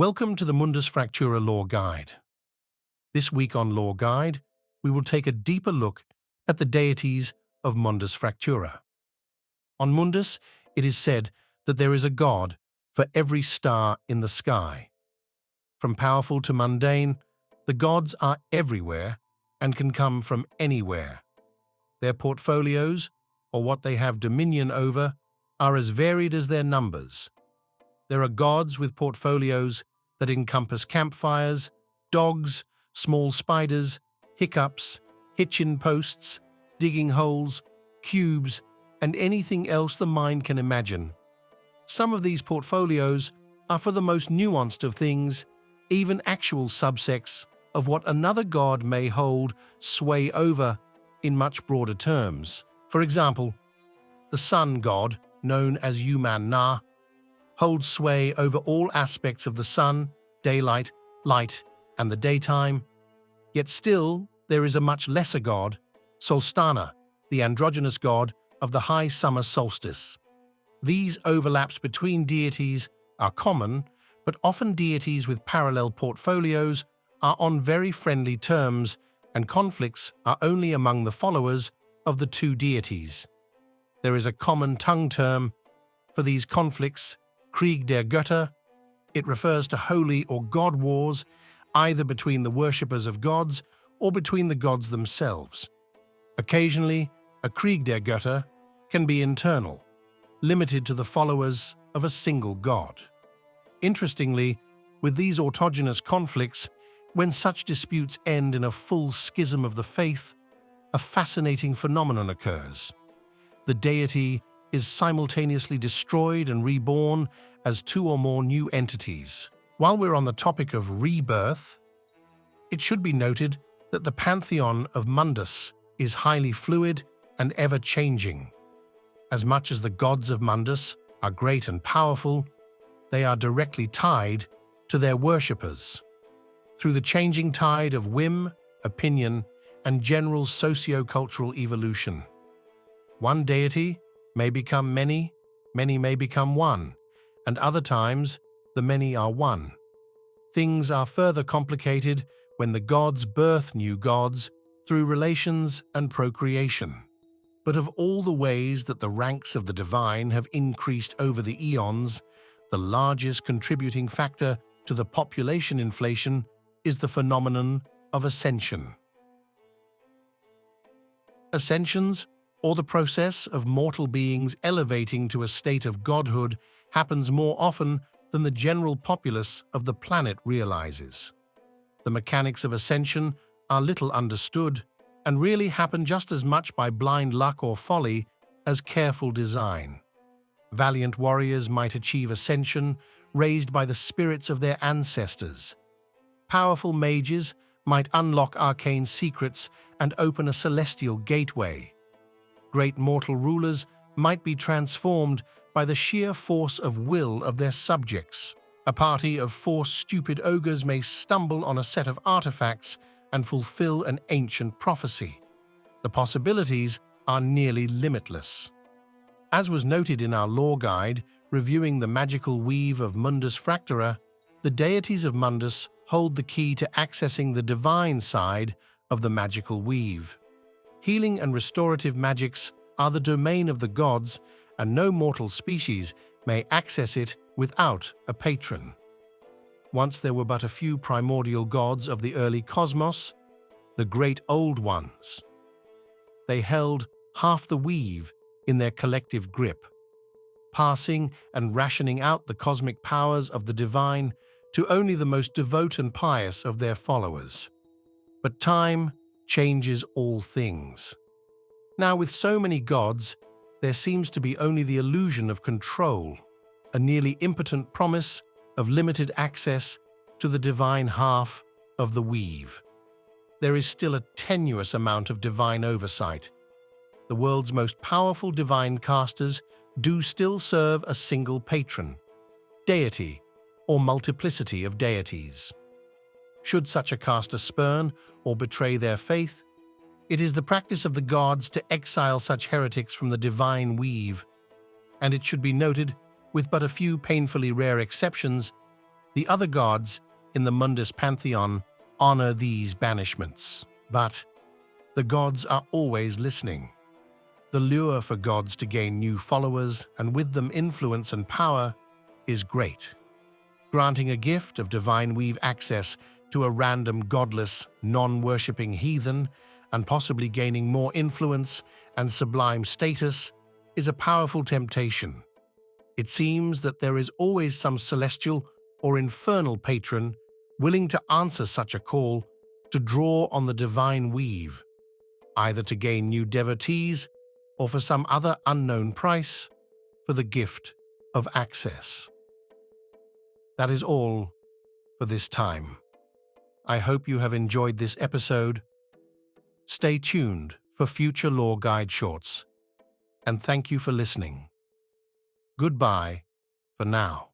Welcome to the Mundus Fractura Lore Guide. This week on Lore Guide, we will take a deeper look at the deities of Mundus Fractura. On Mundus, it is said that there is a god for every star in the sky. From powerful to mundane, the gods are everywhere and can come from anywhere. Their portfolios, or what they have dominion over, are as varied as their numbers. There are gods with portfolios that encompass campfires, dogs, small spiders, hiccups, hitchin posts, digging holes, cubes, and anything else the mind can imagine. Some of these portfolios are for the most nuanced of things, even actual subsects of what another god may hold sway over in much broader terms. For example, the sun god, known as UNBOUND, holds sway over all aspects of the sun, daylight, light, and the daytime. Yet still, there is a much lesser god, Solstana, the androgynous god of the high summer solstice. These overlaps between deities are common, but often deities with parallel portfolios are on very friendly terms, and conflicts are only among the followers of the two deities. There is a common tongue term for these conflicts, Krieg der Götter. It refers to holy or god wars, either between the worshippers of gods or between the gods themselves. Occasionally, a Krieg der Götter can be internal, limited to the followers of a single god. Interestingly, with these autogenous conflicts, when such disputes end in a full schism of the faith, a fascinating phenomenon occurs. The deity is simultaneously destroyed and reborn as two or more new entities. While we're on the topic of rebirth, it should be noted that the pantheon of Mundus is highly fluid and ever-changing. As much as the gods of Mundus are great and powerful, they are directly tied to their worshippers. Through the changing tide of whim, opinion, and general socio-cultural evolution, one deity may become many, many may become one, and other times the many are one. Things are further complicated when the gods birth new gods through relations and procreation. But of all the ways that the ranks of the divine have increased over the eons, the largest contributing factor to the population inflation is the phenomenon of ascension. Ascensions, or the process of mortal beings elevating to a state of godhood, happens more often than the general populace of the planet realizes. The mechanics of ascension are little understood and really happen just as much by blind luck or folly as careful design. Valiant warriors might achieve ascension raised by the spirits of their ancestors. Powerful mages might unlock arcane secrets and open a celestial gateway. Great mortal rulers might be transformed by the sheer force of will of their subjects. A party of 4 stupid ogres may stumble on a set of artifacts and fulfill an ancient prophecy. The possibilities are nearly limitless. As was noted in our lore guide, reviewing the magical weave of Mundus Fractura, the deities of Mundus hold the key to accessing the divine side of the magical weave. Healing and restorative magics are the domain of the gods, and no mortal species may access it without a patron. Once there were but a few primordial gods of the early cosmos, the great old ones. They held half the weave in their collective grip, passing and rationing out the cosmic powers of the divine to only the most devout and pious of their followers. But time changes all things. Now, with so many gods, there seems to be only the illusion of control, a nearly impotent promise of limited access to the divine half of the weave. There is still a tenuous amount of divine oversight. The world's most powerful divine casters do still serve a single patron, deity, or multiplicity of deities. Should such a caster spurn or betray their faith, it is the practice of the gods to exile such heretics from the divine weave, and it should be noted, with but a few painfully rare exceptions, The other gods in the Mundus pantheon honor these banishments, but the gods are always listening. The lure for gods to gain new followers and with them influence and power is great. Granting a gift of divine weave access to a random godless, non-worshipping heathen and possibly gaining more influence and sublime status is a powerful temptation. It seems that there is always some celestial or infernal patron willing to answer such a call to draw on the divine weave, either to gain new devotees or for some other unknown price for the gift of access. That is all for this time. I hope you have enjoyed this episode. Stay tuned for future Lore Guide shorts, and thank you for listening. Goodbye for now.